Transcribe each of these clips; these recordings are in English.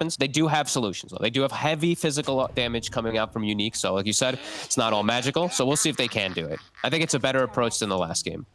happens. They do have solutions, though. They do have heavy physical damage coming out from Unique. So like you said, it's not all magical. So we'll see if they can do it. I think it's a better approach than the last game.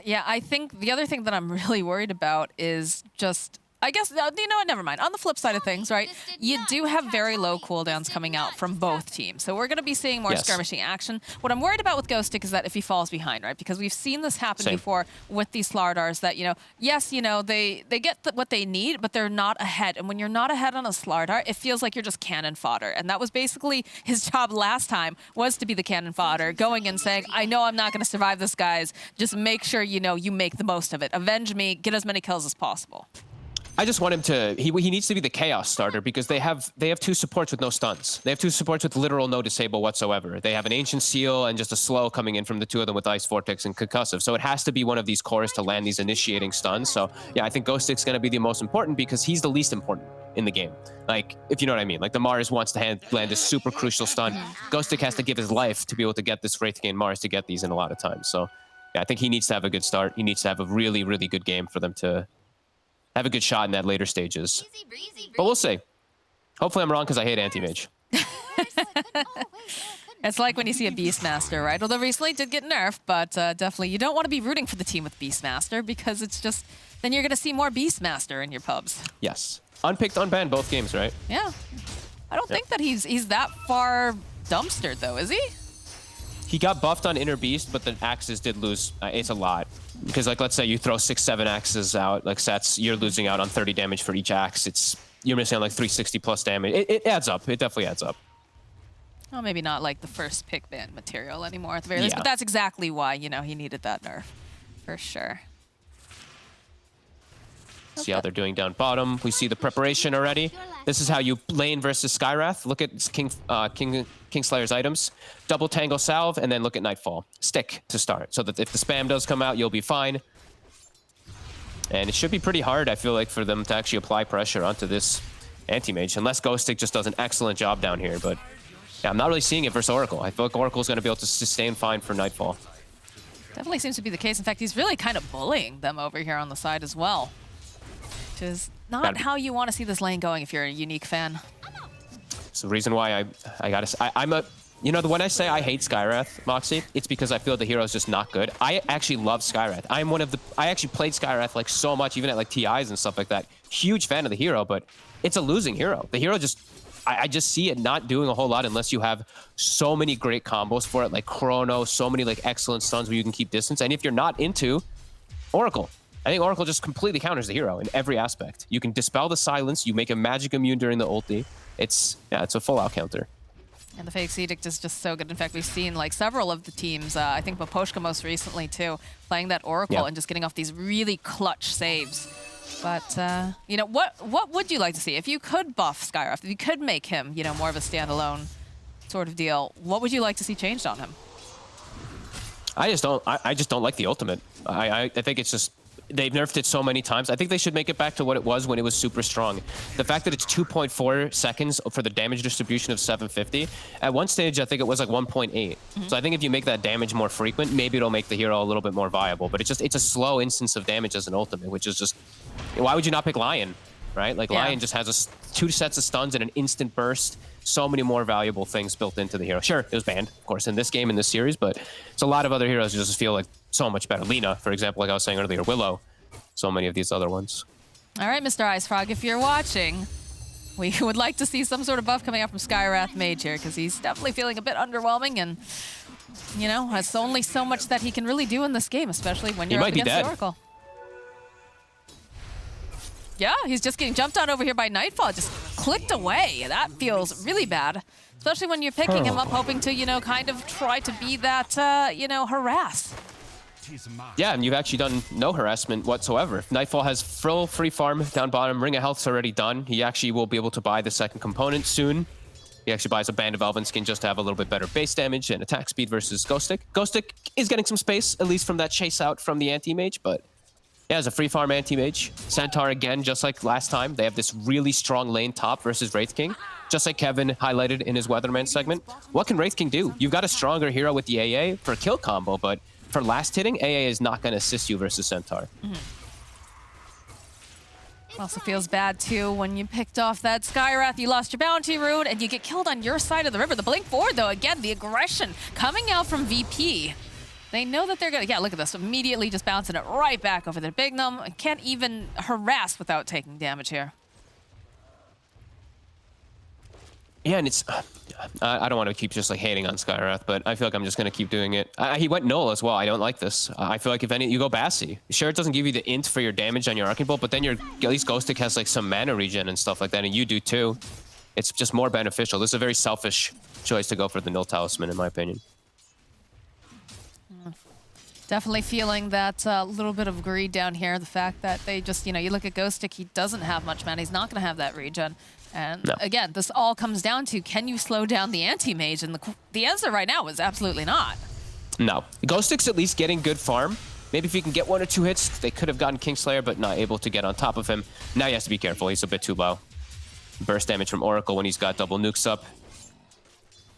Yeah, I think the other thing that I'm really worried about is just, I guess, you know what, never mind. On the flip side of things, right, you do have very low cooldowns coming out from both teams. So we're going to be seeing more skirmishing action. What I'm worried about with Ghostic is that if he falls behind, right, because we've seen this happen before with these Slardars that, you know, yes, you know, they get what they need, but they're not ahead. And when you're not ahead on a Slardar, it feels like you're just cannon fodder. And that was basically his job last time, was to be the cannon fodder, going and saying, I know I'm not going to survive this, guys. Just make sure, you know, you make the most of it. Avenge me, get as many kills as possible. I just want him to, he needs to be the Chaos starter because they have 2 supports with no stuns. They have 2 supports with literal no disable whatsoever. They have an Ancient Seal and just a slow coming in from the 2 of them with Ice Vortex and Concussive. So it has to be one of these cores to land these initiating stuns. So yeah, I think Ghostic's going to be the most important because he's the least important in the game. Like, if you know what I mean. Like the Mars wants to land this super crucial stun. Ghostic has to give his life to be able to get this Wraith Gain Mars to get these in a lot of times. So yeah, I think he needs to have a good start. He needs to have a really, really good game for them to have a good shot in that later stages. But we'll see. Hopefully I'm wrong because I hate anti-mage. It's like when you see a Beastmaster, right? Although recently it did get nerfed, but definitely you don't want to be rooting for the team with Beastmaster because it's just, then you're going to see more Beastmaster in your pubs. Yes. Unpicked, unbanned both games, right? Yeah. I don't think that he's that far dumpstered though, is he? He got buffed on Inner Beast, but the axes did lose. It's a lot. Because, like, let's say you throw 6-7 axes out, like sets, you're losing out on 30 damage for each axe. You're missing on like 360 plus damage. It adds up. It definitely adds up. Well, maybe not like the first pick ban material anymore at the very least, but that's exactly why, you know, he needed that nerf. For sure. See how they're doing down bottom. We see the preparation already. This is how you lane versus Skywrath. Look at Kingslayer's items. Double Tangle Salve, and then look at Nightfall. Stick to start, so that if the spam does come out, you'll be fine. And it should be pretty hard, I feel like, for them to actually apply pressure onto this anti-mage, unless Ghostic just does an excellent job down here. But yeah, I'm not really seeing it versus Oracle. I feel like Oracle's going to be able to sustain fine for Nightfall. Definitely seems to be the case. In fact, he's really kind of bullying them over here on the side as well. Which is not how you want to see this lane going if you're a Unique fan. It's the reason why I'm a, you know, when I say I hate Skywrath, Moxie, it's because I feel the hero is just not good. I actually love Skywrath. I actually played Skywrath like so much, even at like TIs and stuff like that. Huge fan of the hero, but it's a losing hero. The hero just, I just see it not doing a whole lot unless you have so many great combos for it, like Chrono, so many like excellent stuns where you can keep distance. And if you're not into Oracle, I think Oracle just completely counters the hero in every aspect. You can dispel the silence, you make him magic immune during the ulti. It's a full-out counter. And the Fake's Edict is just so good. In fact, we've seen like several of the teams, I think Baposhka most recently too, playing that Oracle and just getting off these really clutch saves. But, you know, what would you like to see? If you could buff Skywrath, if you could make him, you know, more of a standalone sort of deal, what would you like to see changed on him? I just don't like the ultimate. I think it's just, they've nerfed it so many times. I think they should make it back to what it was when it was super strong. The fact that it's 2.4 seconds for the damage distribution of 750. At one stage, I think it was like 1.8. So I think if you make that damage more frequent, maybe it'll make the hero a little bit more viable. But it's a slow instance of damage as an ultimate, which is just, why would you not pick Lion, right? Like Lion just has 2 sets of stuns and an instant burst. So many more valuable things built into the hero. Sure, it was banned, of course, in this game, in this series, but it's a lot of other heroes who just feel like so much better. Lina, for example, like I was saying earlier, Willow, so many of these other ones. All right, Mr. Ice Frog, if you're watching, we would like to see some sort of buff coming out from Skywrath Mage here, because he's definitely feeling a bit underwhelming, and, you know, has only so much that he can really do in this game, especially when you're up against the Oracle. Yeah, he's just getting jumped on over here by Nightfall. Just clicked away. That feels really bad. Especially when you're picking him up, hoping to, you know, kind of try to be that, you know, harass. Yeah, and you've actually done no harassment whatsoever. Nightfall has full free farm down bottom. Ring of Health's already done. He actually will be able to buy the second component soon. He actually buys a Band of Elven Skin just to have a little bit better base damage and attack speed versus Ghostic. Ghostic is getting some space, at least from that chase out from the anti-mage, but yeah, as a free farm anti-mage. Centaur, again, just like last time, they have this really strong lane top versus Wraith King. Just like Kevin highlighted in his Weatherman segment. What can Wraith King do? You've got a stronger hero with the AA for a kill combo, but for last hitting, AA is not going to assist you versus Centaur. Also feels bad too when you picked off that Skywrath, you lost your bounty rune, and you get killed on your side of the river. The blink forward though, again, the aggression coming out from VP. They know that they're gonna, yeah, look at this, immediately just bouncing it right back over there. Bignum can't even harass without taking damage here. Yeah, and it's, I don't want to keep just like hating on Skywrath, but I feel like I'm just going to keep doing it. He went null as well. I don't like this. I feel like if any, you go Bassi. Sure, it doesn't give you the int for your damage on your Arcane Bolt, but then your, at least Ghostic has like some mana regen and stuff like that, and you do too. It's just more beneficial. This is a very selfish choice to go for the null talisman, in my opinion. Definitely feeling that little bit of greed down here. The fact that they just, you know, you look at Ghostic, he doesn't have much mana. He's not going to have that regen. And no. Again, this all comes down to, can you slow down the anti-mage? And the answer right now is absolutely not. No. Ghostic's at least getting good farm. Maybe if he can get 1 or 2 hits, they could have gotten Kingslayer, but not able to get on top of him. Now he has to be careful. He's a bit too low. Burst damage from Oracle when he's got double nukes up.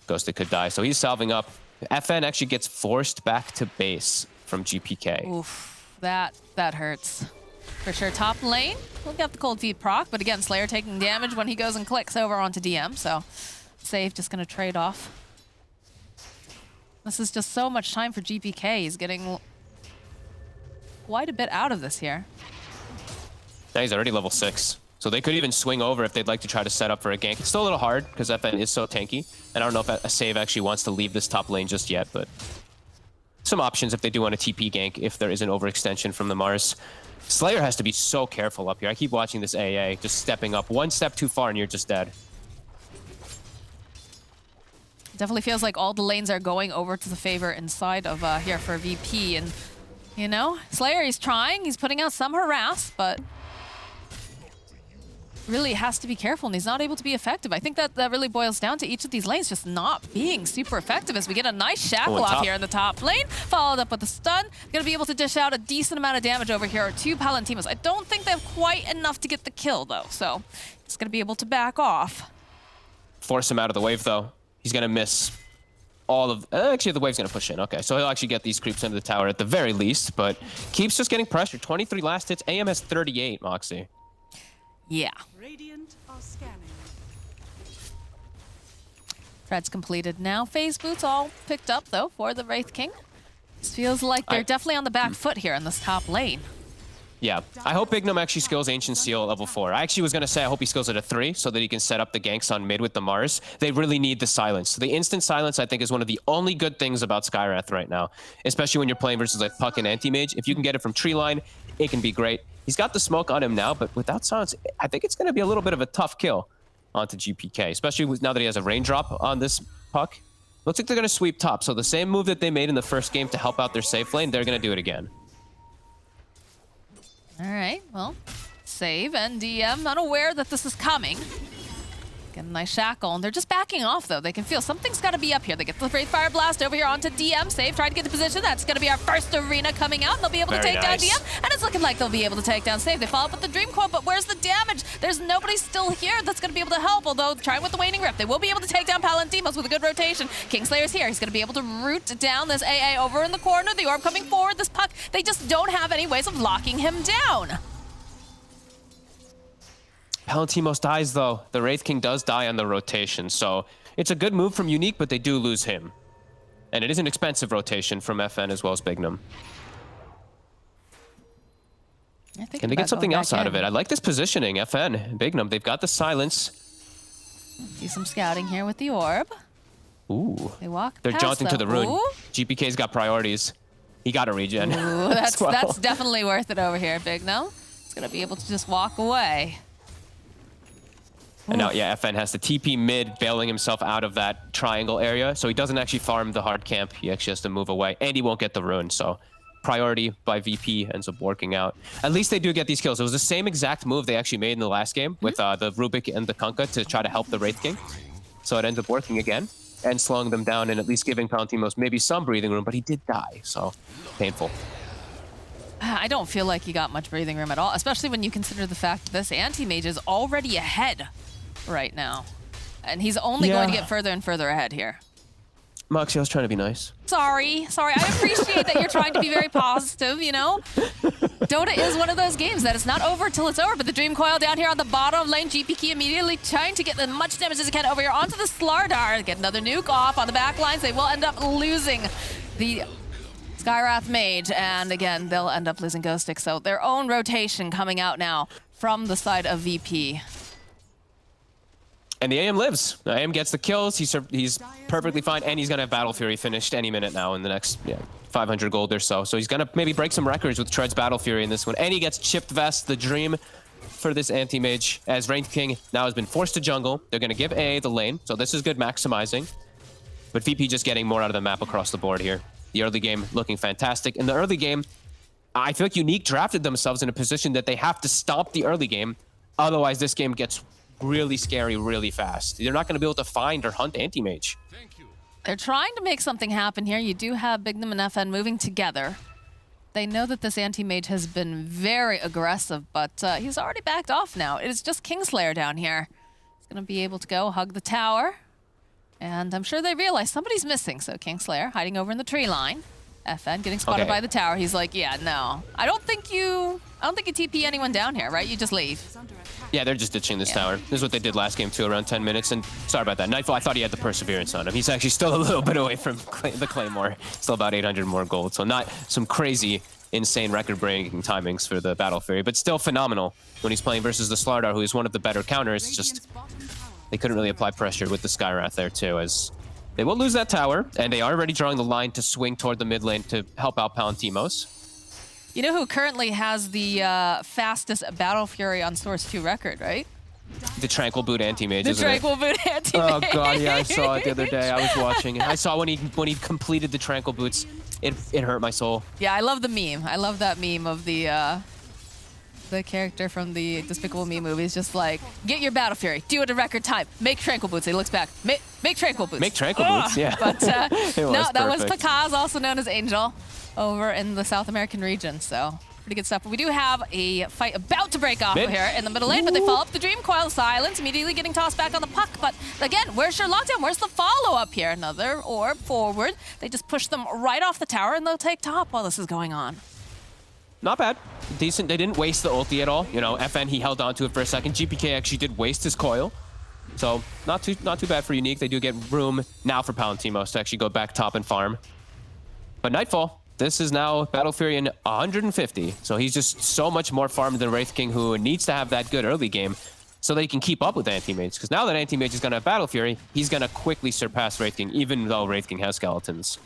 Ghostic could die, so he's salving up. FN actually gets forced back to base from GPK. Oof, that hurts. For sure, top lane, we'll get the cold feet proc, but again, Slayer taking damage when he goes and clicks over onto DM, so Save just gonna trade off. This is just so much time for GPK. He's getting quite a bit out of this here. Now he's already level 6. So they could even swing over if they'd like to try to set up for a gank. It's still a little hard because FN is so tanky. And I don't know if a Save actually wants to leave this top lane just yet, but some options if they do want a TP gank if there is an overextension from the Mars. Slayer has to be so careful up here. I keep watching this AA, just stepping up. 1 step too far and you're just dead. Definitely feels like all the lanes are going over to the favor inside of here for VP. And, you know, Slayer, he's trying. He's putting out some harass, but really has to be careful, and he's not able to be effective. I think that really boils down to each of these lanes just not being super effective as we get a nice shackle off here in the top lane, followed up with a stun. Gonna be able to dish out a decent amount of damage over here to Palantimos. I don't think they have quite enough to get the kill, though, so he's gonna be able to back off. Force him out of the wave, though. He's gonna miss all of... actually, the wave's gonna push in. Okay, so he'll actually get these creeps into the tower at the very least, but keeps just getting pressure. 23 last hits. AM has 38, Moxie. Yeah. Radiant are scanning. Thread's completed now. Phase boots all picked up, though, for the Wraith King. This feels like they're definitely on the back foot here in this top lane. Yeah, I hope Bignum actually skills Ancient Seal at level 4. I actually was going to say I hope he skills it at 3 so that he can set up the ganks on mid with the Mars. They really need the silence. The instant silence, I think, is one of the only good things about Skywrath right now, especially when you're playing versus like Puck and Anti-Mage. If you can get it from tree line, it can be great. He's got the smoke on him now, but without silence, I think it's going to be a little bit of a tough kill onto GPK, especially now that he has a raindrop on this Puck. Looks like they're going to sweep top, so the same move that they made in the first game to help out their safe lane, they're going to do it again. All right, well, Save and DM unaware that this is coming. Get a nice shackle, and they're just backing off, though. They can feel something's got to be up here. They get the Wraith Fire Blast over here onto DM. Save, trying to get the position. That's going to be our first arena coming out. They'll be able to take down DM, and it's looking like they'll be able to take down Save. They follow up with the Dream Coil, but where's the damage? There's nobody still here that's going to be able to help, although trying with the Waning Rift. They will be able to take down Palantimos with a good rotation. Kingslayer's here. He's going to be able to root down this AA over in the corner. The orb coming forward. This Puck, they just don't have any ways of locking him down. Palantimos dies, though. The Wraith King does die on the rotation, so it's a good move from Unique, but they do lose him. And it is an expensive rotation from FN as well as Bignum. Can they get something else out of it? I like this positioning, FN, Bignum. They've got the silence. Do some scouting here with the orb. Ooh. They walk They're past jaunting to the rune. Ooh. GPK's got priorities. He got a regen. Ooh, that's definitely worth it over here, Bignum. He's going to be able to just walk away. And now, yeah, FN has the TP mid, bailing himself out of that triangle area. So he doesn't actually farm the hard camp. He actually has to move away. And he won't get the rune. So priority by VP ends up working out. At least they do get these kills. It was the same exact move they actually made in the last game with the Rubik and the Kunkka to try to help the Wraith King. So it ends up working again and slowing them down and at least giving Palantimos maybe some breathing room. But he did die. So painful. I don't feel like he got much breathing room at all, especially when you consider the fact that this anti-mage is already ahead right now. And he's only going to get further and further ahead here. Moxie, I was trying to be nice. Sorry. I appreciate that you're trying to be very positive, you know? Dota is one of those games that it's not over till it's over, but the Dream Coil down here on the bottom lane, GPK immediately trying to get as much damage as he can over here onto the Slardar. Get another nuke off on the back lines. They will end up losing the Skywrath Mage, and again, they'll end up losing Ghostic. So their own rotation coming out now from the side of VP. And the AM lives. AM gets the kills. He's perfectly fine, and he's gonna have Battle Fury finished any minute now in the next 500 gold or so. So he's gonna maybe break some records with Tread's Battle Fury in this one. And he gets Chipped Vest, the dream for this anti-mage, as Wraith King now has been forced to jungle. They're gonna give AA the lane, so this is good maximizing. But VP just getting more out of the map across the board here. The early game looking fantastic. In the early game, I feel like Unique drafted themselves in a position that they have to stop the early game. Otherwise, this game gets really scary really fast. They're not going to be able to find or hunt anti-mage. They're trying to make something happen here. You do have Bignum and FN moving together. They know that this anti-mage has been very aggressive, but he's already backed off now. It is just Kingslayer down here. He's going to be able to go hug the tower. And I'm sure they realize somebody's missing, so Kingslayer hiding over in the tree line. FN getting spotted by the tower. He's like, yeah, no. I don't think you TP anyone down here, right? You just leave. Yeah, they're just ditching this tower. This is what they did last game too, around 10 minutes. And sorry about that. Nightfall, I thought he had the Perseverance on him. He's actually still a little bit away from the Claymore. Still about 800 more gold. So not some crazy, insane record-breaking timings for the Battle Fury, but still phenomenal when he's playing versus the Slardar, who is one of the better counters. Just, they couldn't really apply pressure with the Skywrath there too, as they will lose that tower, and they are already drawing the line to swing toward the mid lane to help out Palantimos. You know who currently has the fastest Battle Fury on Source 2 record, right? The Tranquil Boot anti-mage, The Tranquil Boot anti-mage. Oh god, yeah, I saw it the other day. I was watching it. I saw when he completed the Tranquil Boots. It hurt my soul. Yeah, I love the meme. I love that meme of the character from the Despicable Me movies, just like, get your Battle Fury, do it in record time, make Tranquil Boots. He looks back, make Tranquil Boots. Make Tranquil Boots, yeah. But no, that was perfect. Pakaz, also known as Angel, over in the South American region, so pretty good stuff. But we do have a fight about to break off here in the middle lane, but they follow up the Dream Coil. Silence, immediately getting tossed back on the puck. But again, where's your lockdown? Where's the follow-up here? Another orb forward. They just push them right off the tower, and they'll take top while this is going on. Not bad. Decent. They didn't waste the ulti at all. You know, FN, he held on to it for a second. GPK actually did waste his coil. So not too bad for Unique. They do get room now for Palantimos to actually go back top and farm. But Nightfall, this is now Battle Fury in 150. So he's just so much more farmed than Wraith King, who needs to have that good early game so they can keep up with Anti-Mage. Because now that Anti-Mage is going to have Battle Fury, he's going to quickly surpass Wraith King, even though Wraith King has skeletons.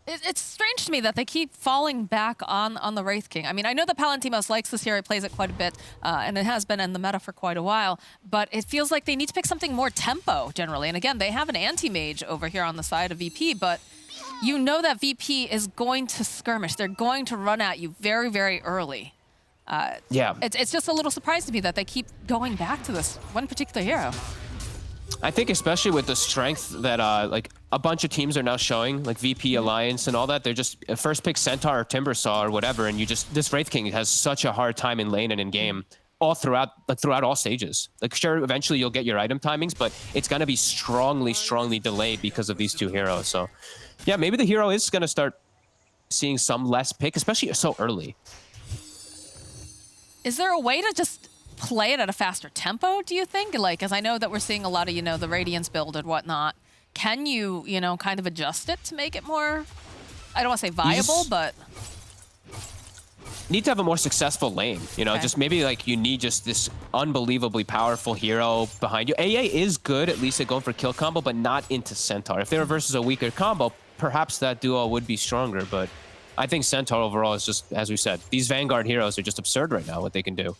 It's strange to me that they keep falling back on the Wraith King. I mean, I know that Palantimos likes this hero, plays it quite a bit, and it has been in the meta for quite a while, but it feels like they need to pick something more tempo, generally. And again, they have an anti-mage over here on the side of VP, but you know that VP is going to skirmish. They're going to run at you very, very early. Yeah. It's just a little surprise to me that they keep going back to this one particular hero. I think especially with the strength that like a bunch of teams are now showing, like VP Alliance and all that, they're just first pick Centaur or Timbersaw or whatever, and you just, this Wraith King has such a hard time in lane and in game all throughout all stages. Like sure, eventually you'll get your item timings, but it's going to be strongly delayed because of these two heroes. So yeah, maybe the hero is going to start seeing some less pick, especially so early. Is there a way to just play it at a faster tempo, do you think? Like, as I know that we're seeing a lot of, you know, the Radiance build and whatnot. Can you, you know, kind of adjust it to make it more, I don't want to say viable, but... Need to have a more successful lane, you know, Okay. just maybe like you need just this unbelievably powerful hero behind you. AA is good, at least at going for kill combo, but not into Centaur. If they were versus a weaker combo, perhaps that duo would be stronger, but I think Centaur overall is just, as we said, these Vanguard heroes are just absurd right now, what they can do.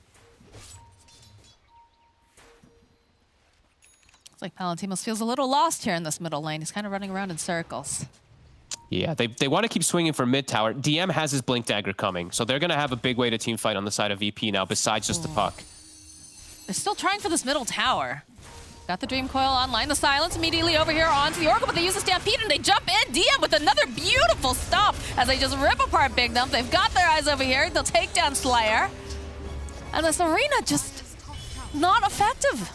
It's like Palantimos feels a little lost here in this middle lane. He's kind of running around in circles. Yeah, they want to keep swinging for mid tower. DM has his Blink Dagger coming, so they're going to have a big way to team fight on the side of VP now, besides just the puck. They're still trying for this middle tower. Got the Dream Coil online. The Silence immediately over here onto the Oracle, but they use the Stampede and they jump in. DM with another beautiful stop as they just rip apart Big Dump. They've got their eyes over here. They'll take down Slayer. And this arena just not effective.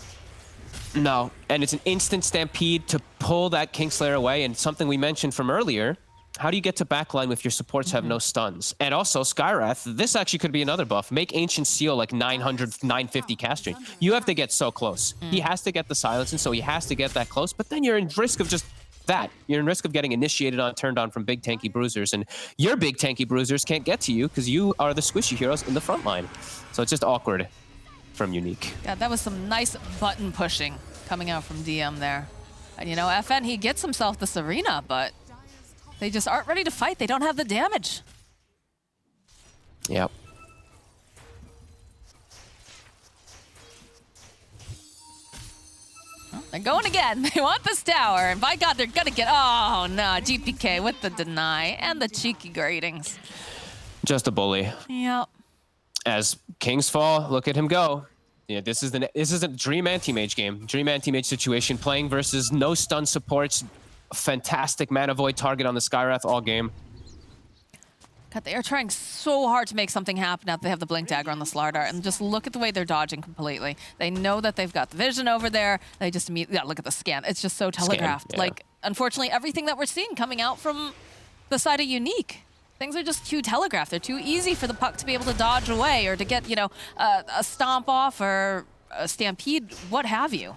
No, and it's an instant Stampede to pull that Kingslayer away, and something we mentioned from earlier, how do you get to backline if your supports have no stuns? And also, Skywrath, this actually could be another buff. Make Ancient Seal like 900, 950 cast range. You have to get so close. He has to get the silence, and so he has to get that close, but then you're in risk of just that. You're in risk of getting initiated on, turned on from big tanky bruisers, and your big tanky bruisers can't get to you because you are the squishy heroes in the front line. So it's just awkward from Unique. Yeah, that was some nice button pushing coming out from DM there. And you know, FN, he gets himself this arena, but they just aren't ready to fight. They don't have the damage. Yep. Well, they're going again. They want this tower. And by God, they're going to get... Oh, no. GPK with the deny and the cheeky gradings. Just a bully. Yep. As Kings fall, look at him go. Yeah, this is a dream anti-mage game. Dream anti-mage situation. Playing versus no stun supports. Fantastic mana void target on the Skywrath all game. God, they are trying so hard to make something happen now that they have the Blink Dagger on the Slardar. And just look at the way they're dodging completely. They know that they've got the vision over there. They just immediately... Yeah, look at the scan. It's just so telegraphed. Yeah. Like, unfortunately, everything that we're seeing coming out from the side of Unique, things are just too telegraphed. They're too easy for the puck to be able to dodge away or to get, you know, a stomp off or a stampede, what have you.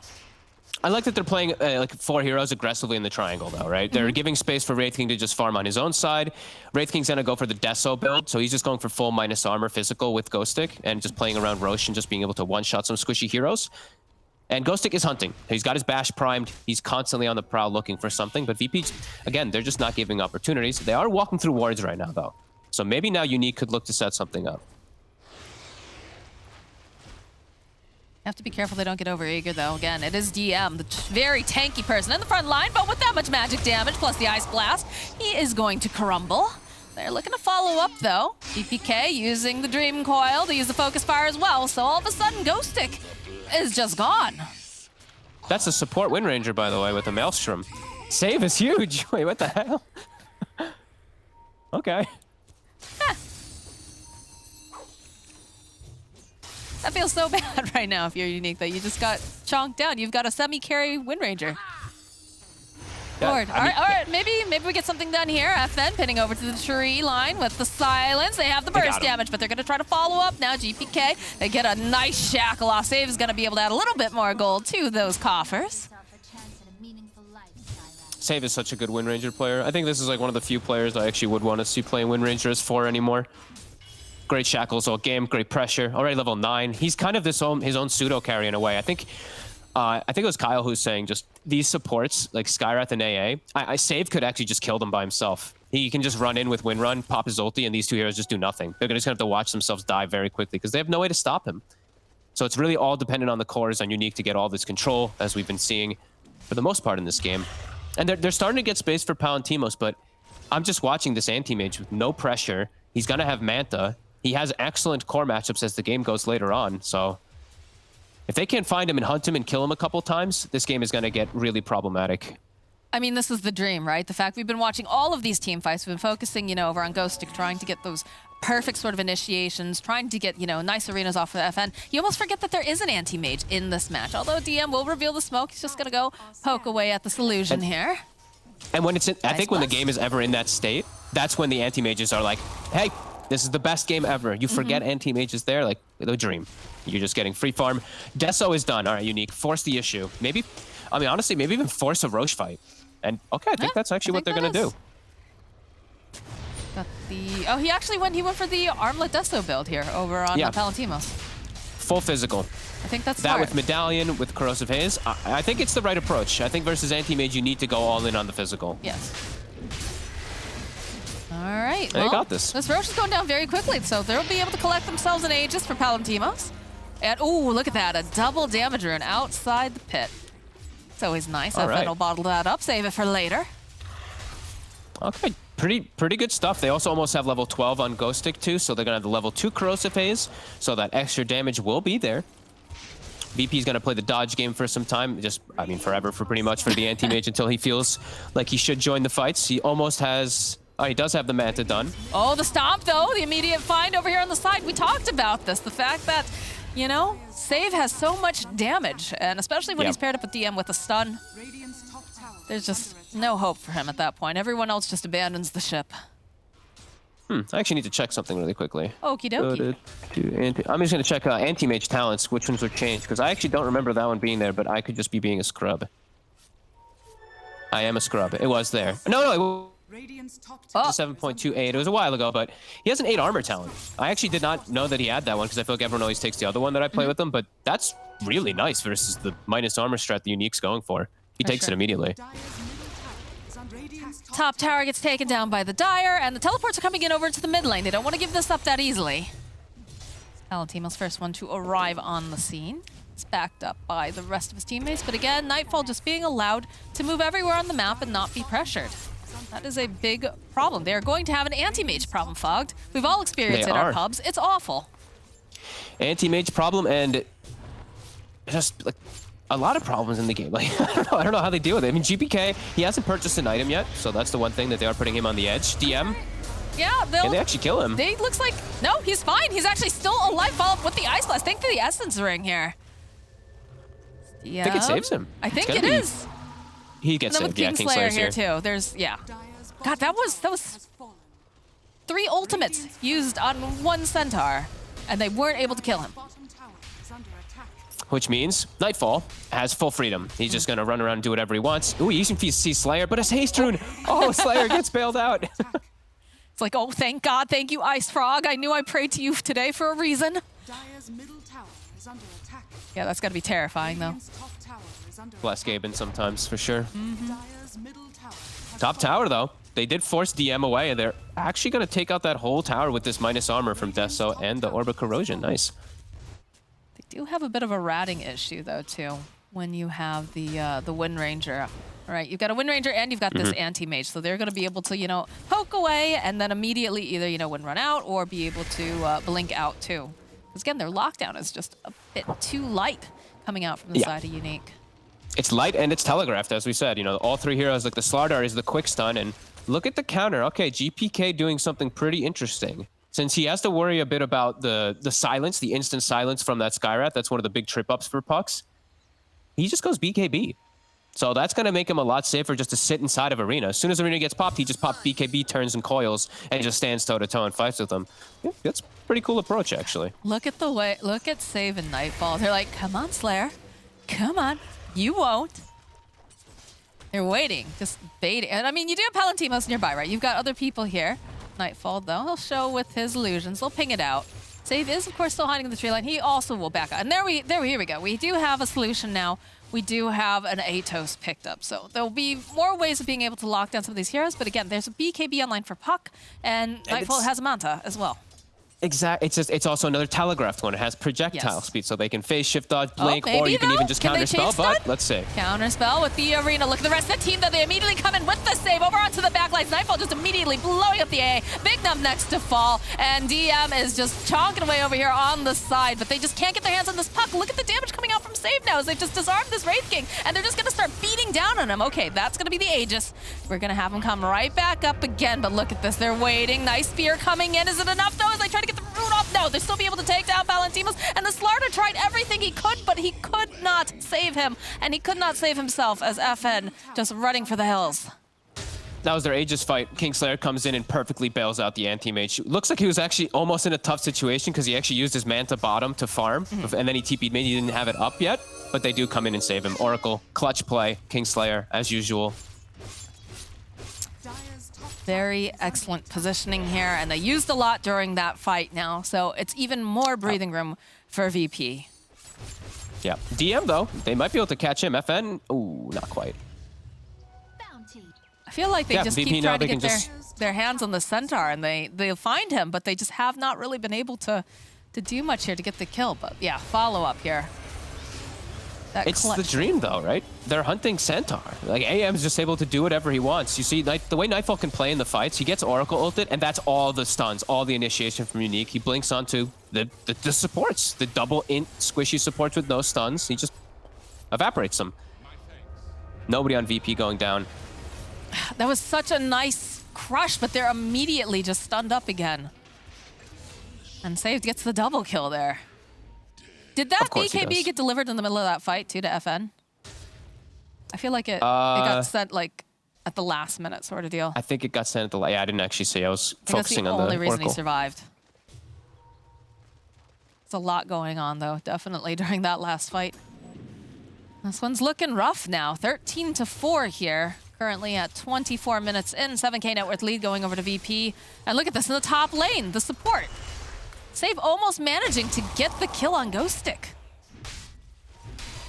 I like that they're playing like 4 heroes aggressively in the triangle, though, right? They're giving space for Wraith King to just farm on his own side. Wraith King's going to go for the Deso build, so he's just going for full minus armor physical with Ghost Stick and just playing around Roche and just being able to one-shot some squishy heroes. And Ghost Stick is hunting. He's got his bash primed. He's constantly on the prowl looking for something. But VP, again, they're just not giving opportunities. They are walking through wards right now, though. So maybe now Unique could look to set something up. You have to be careful they don't get over eager, though. Again, it is DM, the very tanky person in the front line, but with that much magic damage plus the Ice Blast, he is going to crumble. They're looking to follow up, though. EPK using the Dream Coil to use the Focus Fire as well, so all of a sudden, Ghost Stick is just gone. That's a support Wind Ranger, by the way, with a Maelstrom. Save is huge. Wait, what the hell? Okay. That feels so bad right now if you're Unique that you just got chonked down. You've got a semi-carry Wind Ranger. Yeah, Lord. All right, maybe we get something done here. FN pinning over to the tree line with the silence. They have the burst damage, but they're going to try to follow up now. GPK, they get a nice shackle off. Save is going to be able to add a little bit more gold to those coffers. Save is such a good Wind Ranger player. I think this is like one of the few players I actually would want to see playing Wind Ranger as 4 anymore. Great shackles all game, great pressure. Already level 9. He's kind of his own pseudo carry in a way. I think it was Kyle who's saying just these supports like Skywrath and AA. Save could actually just kill them by himself. He can just run in with Windrun, pop his ulti, and these 2 heroes just do nothing. They're just gonna have to watch themselves die very quickly because they have no way to stop him. So it's really all dependent on the cores on Unique to get all this control, as we've been seeing for the most part in this game. And they're starting to get space for Palantimos, but I'm just watching this anti-mage with no pressure. He's gonna have Manta. He has excellent core matchups as the game goes later on, so if they can't find him and hunt him and kill him a couple times, this game is going to get really problematic. I mean, this is the dream, right? The fact we've been watching all of these team fights, we've been focusing, you know, over on Ghost Stick, trying to get those perfect sort of initiations, trying to get, you know, nice arenas off of the FN. You almost forget that there is an anti-mage in this match. Although DM will reveal the smoke, he's just going to go poke away at the solution here. And when it's in, I think when the game is ever in that state, that's when the anti-mages are like, hey, this is the best game ever. You forget anti-mages there, like the dream. You're just getting free farm. Deso is done. All right, Unique. Force the issue. Maybe, I mean, honestly, maybe even force a Roche fight. And okay, I think that's actually what they're going to do. Got the... Oh, he actually went for the Armlet Deso build here over on Palantimos. Full physical. I think that's that smart. with Medallion, with Corrosive Haze. I think it's the right approach. I think versus anti-mage, you need to go all in on the physical. Yes. All right, They got this. This Roche is going down very quickly, so they'll be able to collect themselves an Aegis for Palantimos. And, ooh, look at that, a double damage rune outside the pit. It's always nice. FN will bottle that up, save it for later. Okay, pretty good stuff. They also almost have level 12 on Ghost Stick too, so they're going to have the level 2 Corrosive Haze, so that extra damage will be there. VP's going to play the dodge game for some time, just, I mean, forever for pretty much for the anti-mage until he feels like he should join the fights. He almost has... Oh, he does have the Manta done. Oh, the stomp, though. The immediate find over here on the side. We talked about this. The fact that, you know, Save has so much damage, and especially when he's paired up with DM with a stun. Radiant's top tower There's just no hope for him at that point. Everyone else just abandons the ship. I actually need to check something really quickly. Okie dokie. I'm just gonna check anti-mage talents, which ones were changed, because I actually don't remember that one being there, but I could just be being a scrub. I am a scrub. It was there. No, Radiant's top Oh. tower 7.28. It was a while ago, but he has an 8 armor talent. I actually did not know that he had that one because I feel like everyone always takes the other one that I play with him, but that's really nice versus the minus armor strat the Unique's going for. He takes it sure. immediately. Dire's middle tower is under Radiant's Top tower gets taken down by the Dire, and the teleports are coming in over to the mid lane. They don't want to give this up that easily. Palantine's first one to arrive on the scene. It's backed up by the rest of his teammates, but again, Nightfall just being allowed to move everywhere on the map and not be pressured. That is a big problem. They are going to have an anti-mage problem, Fogged. We've all experienced it in our pubs. It's awful. Anti-mage problem and just like a lot of problems in the game. Like I don't know how they deal with it. I mean, GPK, he hasn't purchased an item yet, so that's the one thing that they are putting him on the edge. DM, Yeah, can they actually kill him? They looks like no, he's fine. He's actually still alive. Follow up with the Ice Blast. Think the Essence Ring here. I think it saves him. I think It's it gotta be- is. He gets And then with saved. Yeah, Kingslayer Kingslayer's here here. too. There's yeah. Dire's God, that was has fallen. 3 ultimates used on 1 Centaur, and they weren't able to kill him. Bottom tower is under attack. Which means Nightfall has full freedom. He's just gonna run around and do whatever he wants. Ooh, you can see Slayer, but it's haste rune. Oh, Slayer gets bailed out. It's like, oh, thank God, thank you, Ice Frog. I knew I prayed to you today for a reason. Dire's middle tower is under attack. Yeah, that's got to be terrifying, though. Radiant's top tower is under Bless Gaben sometimes, for sure. Dire's middle tower has Top tower, though. They did force DM away, and they're actually going to take out that whole tower with this minus armor from Deso and the Orb of Corrosion. Nice. They do have a bit of a ratting issue, though, too, when you have the Wind Ranger. All right, you've got a Wind Ranger and you've got this anti-mage, so they're going to be able to, you know, poke away and then immediately either, you know, Wind Run out or be able to blink out, too. Because, again, their lockdown is just a bit too light coming out from the side of Unique. It's light and it's telegraphed, as we said. You know, all 3 heroes, like the Slardar is the quick stun, and look at the counter. Okay, GPK doing something pretty interesting. Since he has to worry a bit about the silence, the instant silence from that Skyrat, that's one of the big trip-ups for pucks, he just goes BKB. So that's going to make him a lot safer just to sit inside of Arena. As soon as Arena gets popped, he just pops BKB, turns and coils, and just stands toe-to-toe and fights with them. Yeah, that's a pretty cool approach, actually. Look at the way, look at Save and Nightfall. They're like, come on, Slayer. Come on. You won't. They're waiting, just baiting. And I mean, you do have Palantimos nearby, right? You've got other people here. Nightfall, though, he'll show with his illusions. They'll ping it out. Save is, of course, still hiding in the tree line. He also will back up. And here we go. We do have a solution now. We do have an Atos picked up. So there'll be more ways of being able to lock down some of these heroes. But again, there's a BKB online for Puck, and Nightfall has a Manta as well. Exactly. It's also another telegraphed one. It has projectile speed, so they can phase shift dodge, blink, or you can even just counter spell. But let's see. Counter spell with the Arena. Look at the rest of the team, though. They immediately come in with the save over onto the backlines. Nightfall just immediately blowing up the A. Big Numb next to fall, and DM is just chonking away over here on the side, but they just can't get their hands on this Puck. Look at the damage coming out from Save now as they've just disarmed this Wraith King, and they're just going to start beating down on him. Okay, that's going to be the Aegis. We're going to have him come right back up again, but look at this. They're waiting. Nice spear coming in. Is it enough, though, as they try to get the rune off? No, they'll still be able to take down Palantimos, and the Slardar tried everything he could, but he could not save him, and he could not save himself as FN just running for the hills. That was their Aegis fight. Kingslayer comes in and perfectly bails out the anti-mage. Looks like he was actually almost in a tough situation because he actually used his Manta bottom to farm, and then he TP'd mid. He didn't have it up yet, but they do come in and save him. Oracle, clutch play, Kingslayer, as usual. Very excellent positioning here, and they used a lot during that fight now, so it's even more breathing room for VP. Yeah. DM, though, they might be able to catch him. FN, ooh, not quite. I feel like they just VP keep now, trying to they get can their hands on the Centaur, and they'll find him, but they just have not really been able to do much here to get the kill. But yeah, follow up here. It's the dream, though, right? They're hunting Centaur. Like, AM's just able to do whatever he wants. You see, the way Nightfall can play in the fights, he gets Oracle ulted, and that's all the stuns, all the initiation from Unique. He blinks onto the supports, the double int squishy supports with no stuns. He just evaporates them. Nobody on VP going down. That was such a nice crush, but they're immediately just stunned up again. And Saved gets the double kill there. Did that BKB get delivered in the middle of that fight, too, to FN? I feel like it got sent like at the last minute sort of deal. I think it got sent at the... Yeah, I didn't actually see. I was I think that's focusing the on the only reason Oracle. he survived. There's a lot going on, though, definitely during that last fight. This one's looking rough now. 13-4 here. Currently at 24 minutes in. 7K net worth lead going over to VP. And look at this in the top lane, the support. Save almost managing to get the kill on Ghost Stick.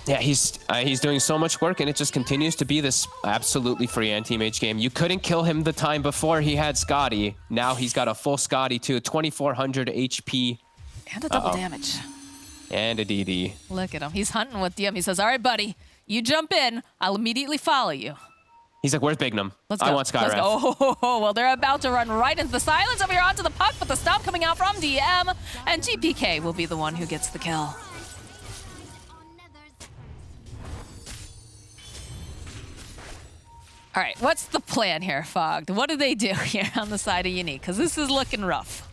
Yeah, he's doing so much work, and it just continues to be this absolutely free anti-mage game. You couldn't kill him the time before he had Scotty. Now he's got a full Scotty too, 2,400 HP. And a double damage. And a DD. Look at him. He's hunting with DM. He says, all right, buddy, you jump in. I'll immediately follow you. He's like, where's Bignum? Let's go. I want Skywrath. Let's go. Oh, well, they're about to run right into the silence over here onto the puck, but the stomp coming out from DM, and GPK will be the one who gets the kill. All right, what's the plan here, Fogged? What do they do here on the side of Unique? Because this is looking rough.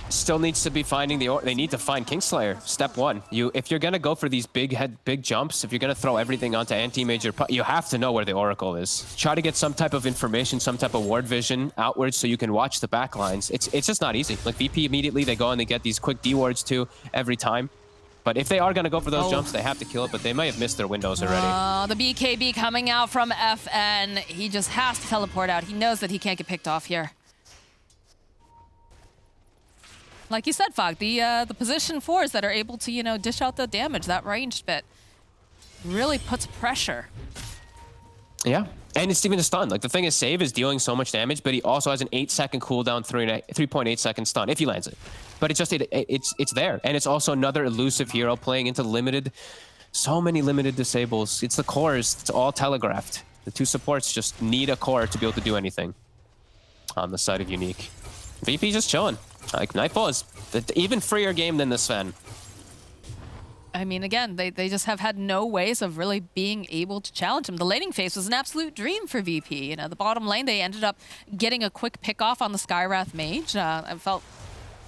Still needs to be finding they need to find Kingslayer. Step one. If you're gonna go for these big jumps, if you're gonna throw everything onto anti-major, you have to know where the Oracle is. Try to get some type of information, some type of ward vision outwards so you can watch the back lines. It's just not easy. Like VP immediately, they go and they get these quick D wards too every time. But if they are gonna go for those jumps, they have to kill it, but they may have missed their windows already. Oh, the BKB coming out from FN. He just has to teleport out. He knows that he can't get picked off here. Like you said, Fog, the position 4s that are able to, you know, dish out the damage, that ranged bit, really puts pressure. Yeah, and it's even a stun. Like the thing is, Save is dealing so much damage, but he also has an 8-second cooldown, 3.8 second stun if he lands it. But it's there, and it's also another elusive hero playing into limited, so many limited disables. It's the cores. It's all telegraphed. The two supports just need a core to be able to do anything. On the side of Unique, VP just chilling. Like Nightfall is an even freer game than the Sven. I mean, again, they just have had no ways of really being able to challenge him. The laning phase was an absolute dream for VP. You know, the bottom lane, they ended up getting a quick pick off on the Skywrath Mage. I felt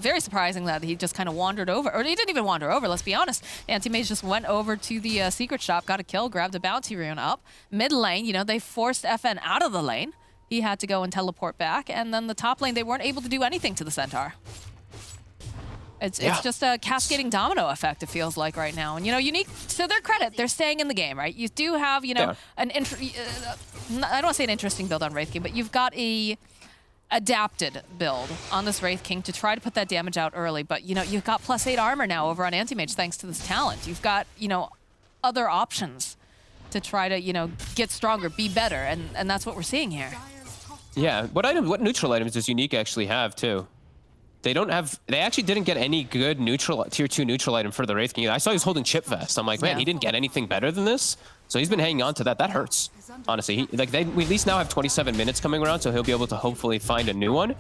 very surprising that he just kind of wandered over, or he didn't even wander over, let's be honest. Anti-Mage just went over to the secret shop, got a kill, grabbed a bounty rune up. Mid lane, you know, they forced FN out of the lane. He had to go and teleport back, and then the top lane, they weren't able to do anything to the Centaur. It's just a cascading domino effect, it feels like right now. And, you know, Unique, to their credit, they're staying in the game, right? You do have, you know, I don't want to say an interesting build on Wraith King, but you've got a adapted build on this Wraith King to try to put that damage out early. But, you know, you've got +8 armor now over on Anti-Mage thanks to this talent. You've got, you know, other options to try to, you know, get stronger, be better, and that's what we're seeing here. Yeah, what neutral items does Unique actually have too? They actually didn't get any good tier 2 neutral item for the Wraith King. I saw he was holding Chip Vest. I'm like, man, he didn't get anything better than this. So he's been hanging on to that. That hurts, honestly. We at least now have 27 minutes coming around, so he'll be able to hopefully find a new one.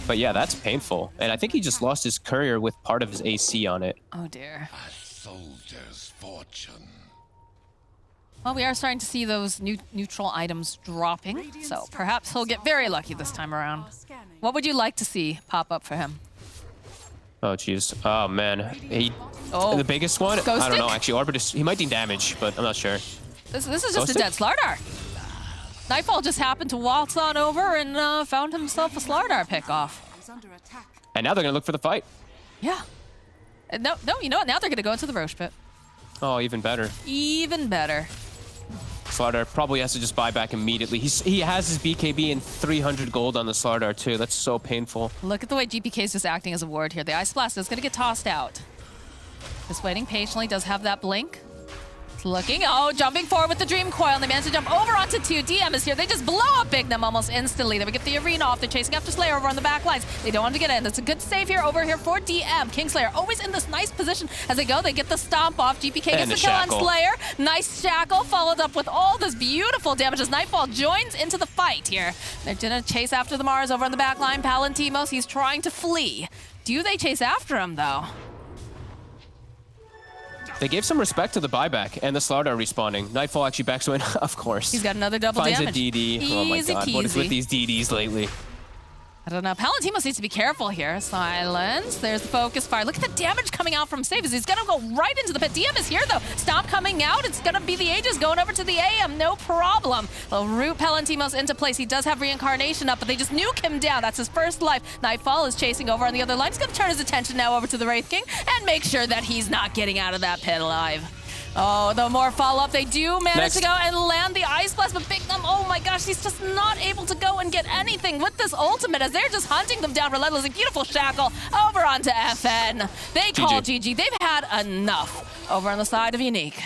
But yeah, that's painful. And I think he just lost his courier with part of his AC on it. Oh dear. A soldier's fortune. Well, we are starting to see those neutral items dropping, so perhaps he'll get very lucky this time around. What would you like to see pop up for him? Oh, jeez. Oh, man. The biggest one? Ghost I don't know, Stick? actually. Orbitus, he might need damage, but I'm not sure. This is just Ghost a dead Slardar. Nightfall just happened to waltz on over and found himself a Slardar pickoff. And now they're going to look for the fight. Yeah. No, you know what? Now they're going to go into the Roche pit. Oh, even better. Even better. Slardar probably has to just buy back immediately. He has his BKB and 300 gold on the Slardar too. That's so painful. Look at the way GPK is just acting as a ward here. The Ice Blast is going to get tossed out. Just waiting patiently. Does have that blink. Looking, jumping forward with the Dream Coil, and they manage to jump over onto 2. DM is here. They just blow up Bignum almost instantly. Then we get the arena off. They're chasing after Slayer over on the back lines. They don't want to get in. That's a good save here over here for DM. Kingslayer always in this nice position as they go. They get the stomp off. GPK gets the kill on Slayer. Nice shackle, followed up with all this beautiful damage as Nightfall joins into the fight here. They're gonna chase after the Mars over on the back line. Palantimos, he's trying to flee. Do they chase after him, though? They gave some respect to the buyback and the Slardar respawning. Nightfall actually backs in, of course. He's got another double Finds damage. a DD. Oh my god, what is with these DDs lately? I don't know. Palantimos needs to be careful here. Silence. There's the focus fire. Look at the damage coming out from Save. He's gonna go right into the pit. DM is here though. Stop coming out. It's gonna be the Aegis going over to the AM. No problem. They'll root Palantimos into place. He does have reincarnation up, but they just nuke him down. That's his first life. Nightfall is chasing over on the other line. He's gonna turn his attention now over to the Wraith King and make sure that he's not getting out of that pit alive. Oh, the more follow-up. They do manage to go and land the Ice Blast, but Big Num, oh my gosh, he's just not able to go and get anything with this ultimate as they're just hunting them down relentlessly. Beautiful shackle over onto FN. They call GG. They've had enough over on the side of Unique.